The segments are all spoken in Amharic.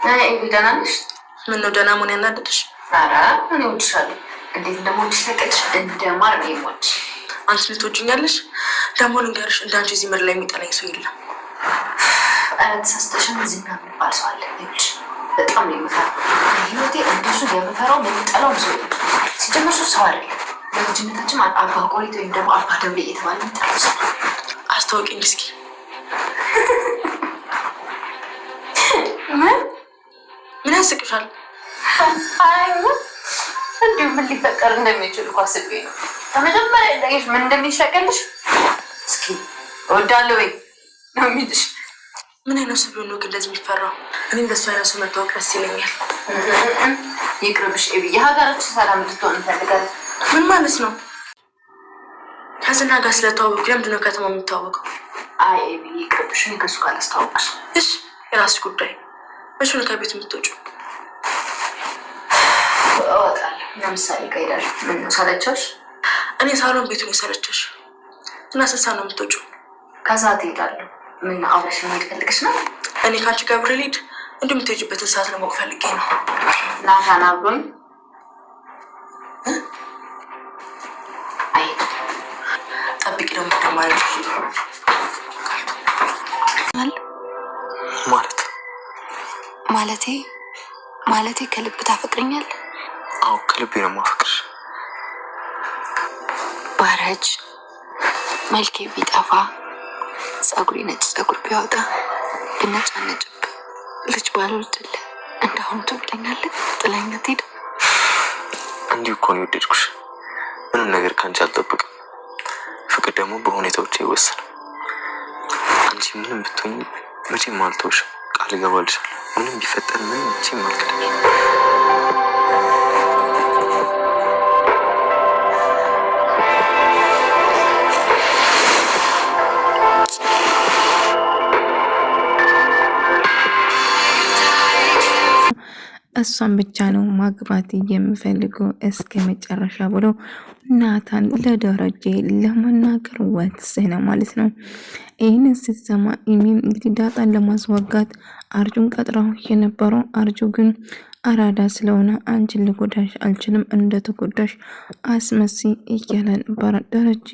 አይ ቢዳናልሽ ምን ነው ደህና ምን ያናደድሽ? ኧረ እኔ እወድሻለሁ። እንዴት እንደምወድሽ ታውቂያለሽ? እንደማር ነው የምወድሽ። አንቺ ልትወጂኛለሽ? ደግሞ ልንገርሽ እንዳንቺ እዚህ ምድር ላይ የሚጠላኝ ሰው የለም። ኧረ ተሳስተሽን ዝና የሚባል ሰው አለ። ይኸውልሽ በጣም ነው የምፈራው። ህይወቴ እንደሱ የምፈራው የምጠላው ሰው የለም። ሲጀመር እሱ ሰው አይደለም። በልጅነታችን አባ ቆሪት ወይም ደግሞ አባ ደብሌ እየተባለ የሚጠራው ሰው። አስታውቂኝ እስኪ። ምን ያስቅሻል? አይ እንዲሁ ምን ሊፈጠር እንደሚችል እኮ አስቤ ነው። ከመጀመሪያ እንዳይሽ ምን እንደሚሸቀልሽ እስኪ እወዳለሁ ወይ ነው የሚልሽ። ምን አይነት ሰው ቢሆን ነው ግን እንደዚህ የሚፈራው? እኔም በሱ አይነት ሰው መታወቅ ደስ ይለኛል። ይቅርብሽ ኤቢ፣ የሀገራችን ሰላም እንድትሆን እንፈልጋለን። ምን ማለት ነው? ከዝና ጋር ስለተዋወቁ ለምንድን ነው ከተማ የምታወቀው? አይ ኤቢ ይቅርብሽ፣ እኔ ከሱ ጋር ላስተዋወቅሽ። እሺ የራስሽ ጉዳይ። መቼ ነው ከቤት የምትወጪው? እወጣለሁ። ለምሳሌ ቀይዳል። ምን ነው ሰለቸሽ? እኔ ሳሎን ቤቱን የሰለቸሽ እና ስንት ሰዓት ነው የምትወጪው? ከሰዓት እሄዳለሁ። ምን አብረሽ መሄድ ፈልገሽ ነው? እኔ ከአንቺ ጋር አብሬ ልሂድ? እንደምትሄጂበትን ሰዓት ለማወቅ ፈልጌ ነው። ናታን አብሮኝ? አይ ጠብቂ ደግሞ ተማሪዎች ማለቴ ከልብ ታፈቅረኛል? አዎ ከልቤ ነው የማፈቅርሽ። ባረጅ መልኬ ቢጠፋ ጸጉሬ ነጭ ጸጉር ቢያወጣ ብነጫነጭብ ልጅ ባልወልድልህ እንዳሁኑ ትወደኛለህ? ጥላኝ አትሄድ? እንዲሁ እኮ ነው የወደድኩሽ። ምንም ነገር ከአንቺ አልጠብቅም። ፍቅር ደግሞ በሁኔታዎች አይወሰንም። አንቺ ምንም ብትሆኝ መቼም አልተውሽም። ቃል እገባልሻለሁ። ምንም ቢፈጠር ምንም መቼም አልክድሽ። እሷን ብቻ ነው ማግባት የምፈልገው እስከ መጨረሻ ብሎ ናታን ለደረጀ ለመናገር ወሰነ ማለት ነው። ይህንን ስትሰማ ኢሚም እንግዲህ ዳጣን ለማስወጋት አርጁን ቀጥራው የነበረው አርጁ ግን አራዳ ስለሆነ አንቺን ልጎዳሽ አልችልም፣ እንደተጎዳሽ አስመሲ እያለ ነበረ። ደረጀ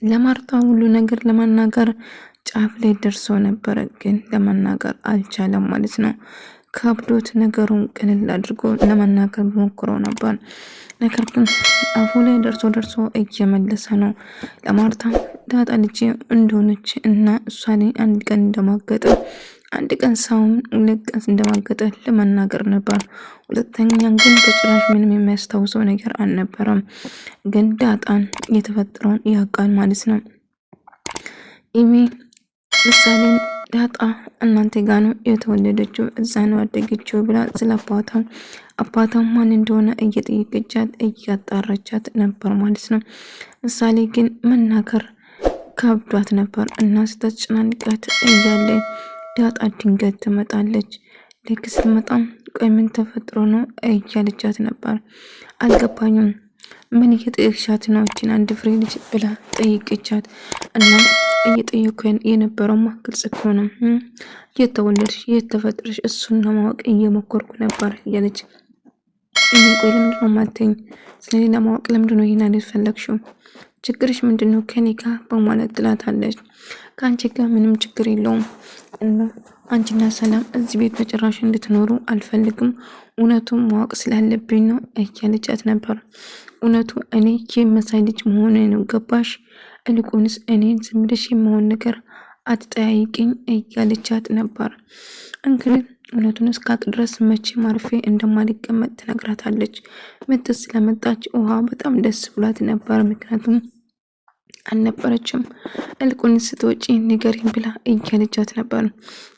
ለማርታ ሁሉ ነገር ለመናገር ጫፍ ላይ ደርሶ ነበረ፣ ግን ለመናገር አልቻለም ማለት ነው። ከብዶት ነገሩን ቅልል አድርጎ ለመናገር ሞክሮ ነበር። ነገር ግን አፉ ላይ ደርሶ እየመለሰ ነው። ለማርታ ዳጣ ልጅ እንደሆነች እና እሷ ላይ አንድ ቀን እንደማገጠ አንድ ቀን ሳውን ሁለት ቀን እንደማገጠ ለመናገር ነበር። ሁለተኛ ግን በጭራሽ ምንም የሚያስታውሰው ነገር አልነበረም። ግን ዳጣን የተፈጠረውን ያውቃል ማለት ነው። ኢሚ ምሳሌን ዳጣ እናንተ ጋር ነው የተወለደችው፣ እዛ ነው ያደገችው ብላ ስለ አባቷ ማን እንደሆነ እየጠየቀቻት እያጣራቻት ነበር ማለት ነው። ምሳሌ ግን መናገር ከብዷት ነበር እና ስትጨናንቃት እያለ ዳጣ ድንገት ትመጣለች። ልክ ስትመጣም ቆይ ምን ተፈጥሮ ነው እያለቻት ነበር። አልገባኝም፣ ምን እየጠየቅሻት ነው እችን አንድ ፍሬ ልጅ ብላ ጠይቀቻት እና እየጠየኩ የነበረው ግልጽ እኮ ነው፣ የተወለድሽ የተፈጠረሽ እሱን ለማወቅ እየሞከርኩ ነበር እያለች ቆይ ለምንድነው ማተኝ? ስለዚህ ለማወቅ ለምንድነው ይሄን አይነት ፈለግሽው? ችግርሽ ምንድነው ከኔ ጋር በማለት ትላታለች። ከአንቺ ጋር ምንም ችግር የለውም እና አንቺና ሰላም እዚህ ቤት በጭራሽ እንድትኖሩ አልፈልግም፣ እውነቱን ማወቅ ስላለብኝ ነው እያለቻት ነበር። እውነቱ እኔ የመሳይ ልጅ መሆኔ ነው ገባሽ? እልቁንስ እኔን ዝም ብለሽ የመሆን ነገር አትጠያይቅኝ እያለቻት ነበር። እንግዲህ እውነቱን እስካቅ ድረስ መቼ ማርፌ እንደማልቀመጥ ትነግራታለች። ምትስ ስለመጣች ውሃ በጣም ደስ ብሏት ነበር፣ ምክንያቱም አልነበረችም። እልቁንስ ስትወጪ ንገሪኝ ብላ እያለቻት ነበር።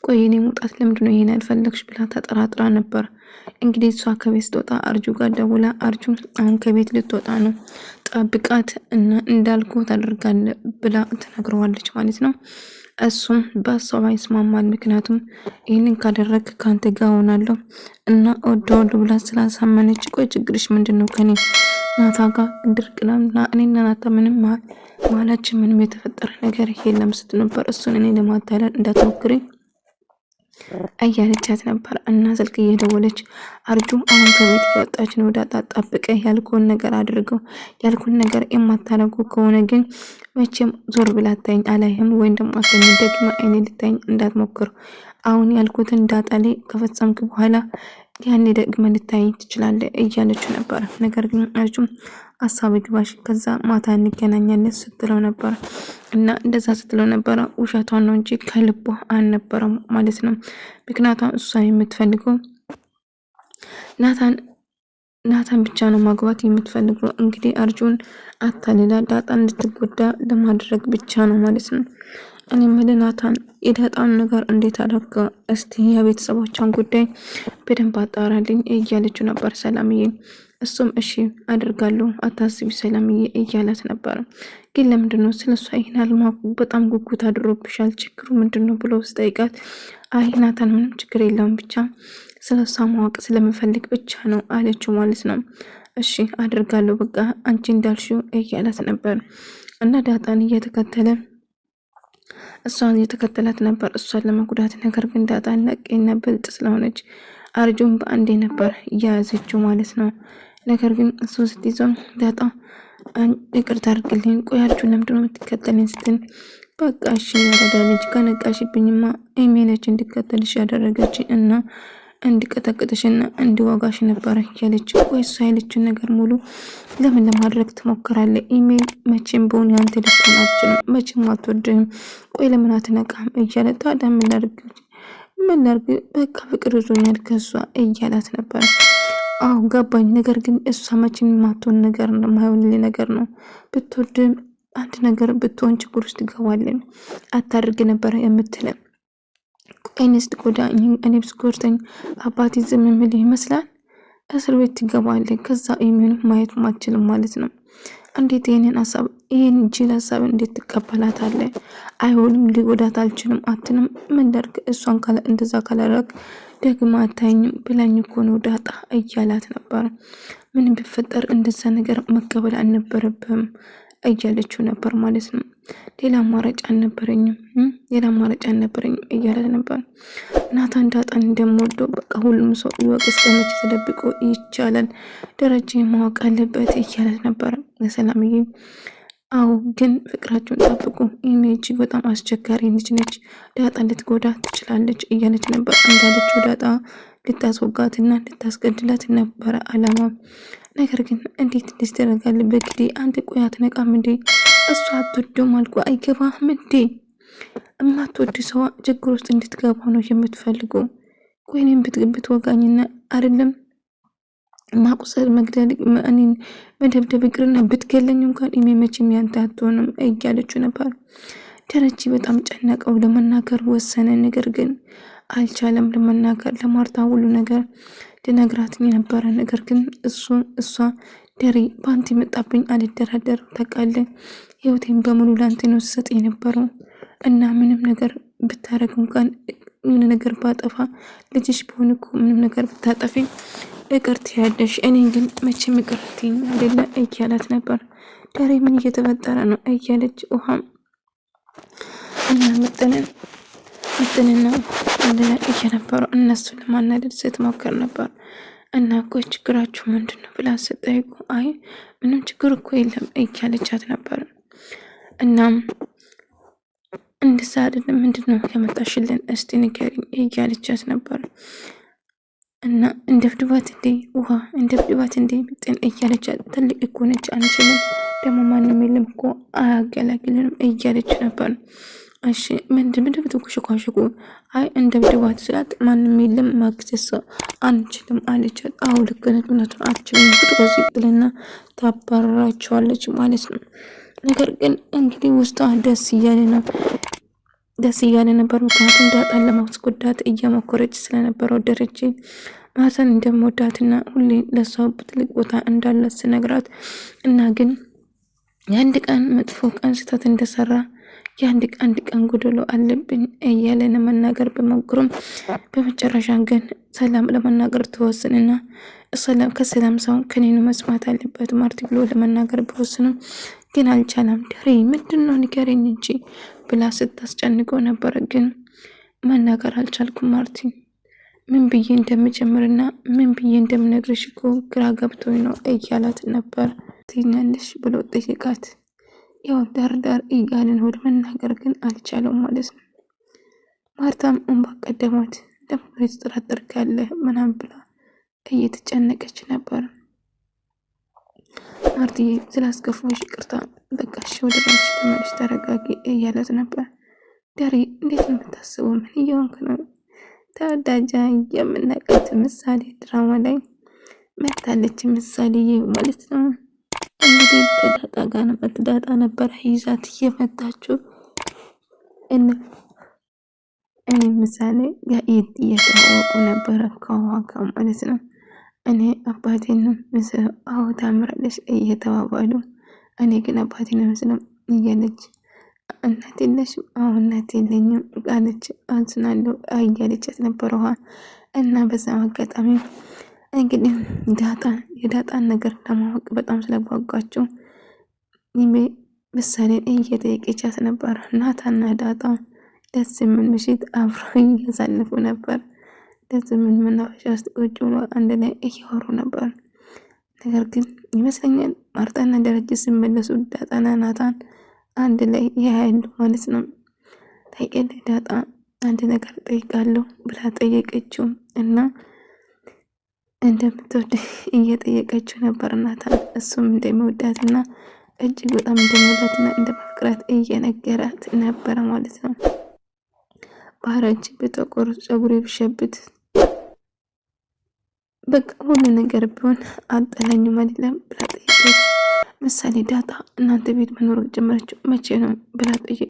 ቆይ እኔ መውጣት ለምንድነው ይሄን ያልፈለግሽ ብላ ተጠራጥራ ነበር። እንግዲህ እሷ ከቤት ስትወጣ አርጁ ጋር ደውላ አርጁ አሁን ከቤት ልትወጣ ነው ጠብቃት እና እንዳልኩ ታደርጋለህ ብላ ትነግረዋለች ማለት ነው። እሱም በሀሳቧ ይስማማል። ምክንያቱም ይህንን ካደረግ ከአንተ ጋር ሆናለሁ እና ወደ ብላ ስላሳመነች ቆይ ችግርሽ ምንድነው ከኔ ናታ ጋር እንድርቅናና እኔና ናታ ምንም ማላችን ምንም የተፈጠረ ነገር የለም ስትነበር እሱን እኔ ለማታለል እንዳትሞክሪ እያለቻት ነበር። እና ስልክ እየደወለች አርጁ አሁን ከቤት እየወጣች ነው፣ ዳጣ ጠብቀ ያልኩን ነገር አድርገው፣ ያልኩን ነገር የማታረጉ ከሆነ ግን መቼም ዞር ብላ አታይኝ አላይህም፣ ወይም ደግሞ አተኝ ደግማ አይኔ ልታይኝ እንዳትሞክር፣ አሁን ያልኩትን ዳጣ ላይ ከፈጸምክ በኋላ ያኔ ደግመ ልታይኝ ትችላለህ እያለችው ነበር። ነገር ግን አርጁም አሳብ ግባሽ ከዛ ማታ እንገናኛለን ስትለው ነበር። እና እንደዛ ስትለው ነበር ውሸቷን ነው እንጂ ከልቧ አልነበረም ማለት ነው። ምክንያቱም እሷ የምትፈልገው ናታን ብቻ ነው ማግባት የምትፈልገው። እንግዲህ አርጁን አታልላ ዳጣን እንድትጎዳ ለማድረግ ብቻ ነው ማለት ነው። እኔ ናታን የዳጣን ነገር እንዴት አደረገ? እስቲ የቤተሰቦቿን ጉዳይ በደንብ አጣራልኝ እያለችው ነበር ሰላምዬ። እሱም እሺ አድርጋለሁ አታስቢ ሰላምዬ እያላት ነበር። ግን ለምንድነው ስለሷ ይሄናል በጣም ጉጉት አድሮብሻል፣ ችግሩ ምንድነው ብሎ ስጠይቃት አይ ናታን ምንም ችግር የለውም ብቻ ስለሷ ማወቅ ስለምፈልግ ብቻ ነው አለችው ማለት ነው። እሺ አድርጋለሁ በቃ አንቺ እንዳልሽው እያላት ነበር። እና ዳጣን እሷን እየተከተላት ነበር እሷን ለመጉዳት። ነገር ግን ዳጣን ለቀኝና ብልጥ ስለሆነች አርጁን በአንዴ ነበር እያያዘችው ማለት ነው። ነገር ግን እሱ ስትይዘው ዳጣ ይቅርታ አድርግልኝ፣ ቆይ አርጁን ለምንድነው የምትከተለኝ ስትል በቃ እሺ ያረዳ ልጅ ከነቃሽብኝማ ኢሜነች እንድከተልሽ ያደረገች እና እንድቀጠቅጥሽና እንድዋጋሽ ነበረ ያለች። ቆይ እሷ ያለችን ነገር ሙሉ ለምን ለማድረግ ትሞክራለህ? ኢሜል መቼም በሆን ያንተ ልትሆን አትችልም፣ መቼም አትወድህም፣ ቆይ ለምን አትነቃም እያለ ታዲያ ምን ላድርግ በቃ ፍቅር ይዞኛል ከሷ እያላት ነበር። አዎ ገባኝ፣ ነገር ግን እሷ መቼም የማትሆን ነገር ነው፣ የማይሆንልኝ ነገር ነው። ብትወድም አንድ ነገር ብትሆን ችግር ውስጥ ትገባለን አታድርግ ነበር የምትለን። ቆይንስ ቆዳ እኔ ብስኮርተኝ አባቴ ዝም የሚል ይመስላል፣ እስር ቤት ትገባለህ፣ ከዛ ኢሜኑ ማየት ማችልም ማለት ነው። እንዴት ይሄን ጅል ሀሳብ እንዴት ትቀበላታለህ? አይሆንም፣ ሊጎዳት አልችልም አትንም። ምን ላድርግ እሷን እንደዛ ካላደረግ ደግማ አታይኝም ብላኝ እኮ ነው ዳጣ እያላት ነበር። ምንም ቢፈጠር እንደዛ ነገር መቀበል አልነበረብህም እያለችው ነበር ማለት ነው። ሌላ አማራጭ አልነበረኝም እያለ ነበር። ናታን ዳጣን እንደምወደው በቃ ሁሉም ሰው ይወቅ፣ እስከመቼ ተደብቆ ይቻላል? ደረጃ ማወቅ አለበት እያለ ነበር ለሰላምዬ። አዎ ግን ፍቅራቸውን ጠብቁ፣ ኢሜጅ በጣም አስቸጋሪ ልጅ ነች፣ ዳጣ ልትጎዳ ትችላለች እያለች ነበር። እንዳለችው ዳጣ ልታስወጋትና ልታስገድላት ነበረ አላማ። ነገር ግን እንዴት እንደዚህ ተደረጋለ? በግዴ አንድ ቆይ አትነቃም እንዴ? እሷ አትወደውም አልኩ አይገባህም እንዴ? እማትወድ ሰው ችግር ውስጥ እንድትገባ ነው የምትፈልገው? ቆይ እኔን ብትወጋኝና አይደለም ማቁሰል መግደል እኔን መደብደብ ይቅርና ብትገለኝ እንኳን መቼም ያንተ አትሆንም እያለችው ነበር። ደረጀ በጣም ጨነቀው፣ ለመናገር ወሰነ። ነገር ግን አልቻለም ለመናገር። ለማርታ ሁሉ ነገር ልነግራት የነበረ ነገር ግን እሷ ደሪ በአንተ የመጣብኝ አልደራደርም፣ ታውቃለህ ህይወቴን በሙሉ ላንተ ነው ስሰጥ የነበረው እና ምንም ነገር ብታረግ እንኳን ምን ነገር ባጠፋ ልጅሽ ቢሆን እኮ ምንም ነገር ብታጠፊ ይቅርት ያለሽ፣ እኔ ግን መቼም ይቅርትኝ አይደለ እያላት ነበር። ደሪ ምን እየተፈጠረ ነው እያለች ውሃም እና ምጥንና እንደላ እየነበሩ እነሱን ለማናደድ ስትሞክር ነበር። እና ቆይ ችግራችሁ ምንድን ነው ብላ ስጠይቁ አይ ምንም ችግር እኮ የለም እያለቻት ነበር። እናም እንደዛ አይደለም ምንድን ነው ያመጣሽልን እስቲ ንገሪኝ እያለቻት ነበር። እና እንደብድባት እንዴ ውሃ እንደብድባት እንዴ ምጥን እያለቻት ትልቅ እኮ ነች አንችልም ደግሞ ማንም የለም እኮ አያገላግልንም እያለች ነበር። እሺ ምንድን ብትቆሽቋሽቁ አይ እንደብድባት ስላት ማንም የለም ማግዘስ አንችልም አለቻት። አዎ ልክ ነች እውነቱን አትችልም ብትቆዚ ጥልና ታባረራቸዋለች ማለት ነው። ነገር ግን እንግዲህ ውስጧ ደስ እያለ ነበር። ምክንያቱም ዳጣን ለማስጎዳት እየሞከረች ስለነበረው ደረጀ ናታን እንደምወዳትና ሁሌ ለሷ ትልቅ ቦታ እንዳላት ስነግራት እና ግን የአንድ ቀን መጥፎ ቀን ስህተት እንደሰራ አንድ ቀን ጎደሎ አለብኝ እያለ ለመናገር በመግሩም በመጨረሻ ግን ሰላም ለመናገር ተወስንና ከሰላም ሳይሆን ከኔኑ መስማት አለበት ማርቲ ብሎ ለመናገር ቢወስንም ግን አልቻለም። ደሬ ምንድነው ንገረኝ እንጂ ብላ ስታስጨንቀው ነበር። ግን መናገር አልቻልኩም ማርቲን። ምን ብዬ እንደምጀምርና ምን ብዬ እንደምነግርሽ እኮ ግራ ገብቶኝ ነው እያላት ነበር። ትኛለሽ ብሎ ጠይቃት። ያው ዳር እያልን ወደ መናገር ግን አልቻለው ማለት ነው። ማርታም እንባ ቀደማት። ለምን የተጠራጠርክ ያለ ምናምን ብላ እየተጨነቀች ነበር። ማርትዬ ስላስከፋሽ ይቅርታ፣ በቃ እሺ ወደ ራስሽ ተመለሽ ተረጋጊ እያለት ነበር። ዳሪ እንዴት ነው የምታስበው? ምን እየሆንክ ነው? ተወዳጃ የምናውቃት ምሳሌ ድራማ ላይ መታለች። ምሳሌ ማለት ነው እንግዲህ ከዳጣ ነበር ይዛት እየመጣችው እኔ ምሳሌ ጋር እየተዋወቁ ነበረ ከዋጋ ማለት ነው። እኔ አባቴን ምስለው አዎ ታምራለች እየተባባሉ እኔ ግን አባቴን ምስለው እያለች እናት የለሽም? አዎ እናት የለኝም ቃለች። አንስናለሁ እያለቻት ነበር ውሃ እና በዛ አጋጣሚ እንግዲህ የዳጣን ነገር ለማወቅ በጣም ስለጓጓቸው ምሳሌን እየጠየቀቻት ነበር። ናታና ዳጣ ደስ የሚል ምሽት አብረው እያሳለፉ ነበር። ደስ የሚል መናፈሻ ውስጥ ቁጭ ብሎ አንድ ላይ እያወሩ ነበር። ነገር ግን ይመስለኛል ማርታና ደረጀ ሲመለሱ ዳጣና ናታን አንድ ላይ ያያሉ ማለት ነው። ታውቂያለሽ ዳጣ አንድ ነገር ጠይቃለሁ ብላ ጠየቀችው እና እንደምትወድ እየጠየቀችው ነበር ናታን። እሱም እንደሚወዳትና እጅግ በጣም እንደሚወዳትና እንደማፍቅራት እየነገራት ነበረ ማለት ነው። ባህራች በጠቆር ጸጉር ብሸብት በቃ ሁሉ ነገር ቢሆን አጠላኝም አይደለም ብላ ጠየቀች። ምሳሌ ዳጣ እናንተ ቤት መኖር ጀመረችው መቼ ነው ብላ ጠየቀች።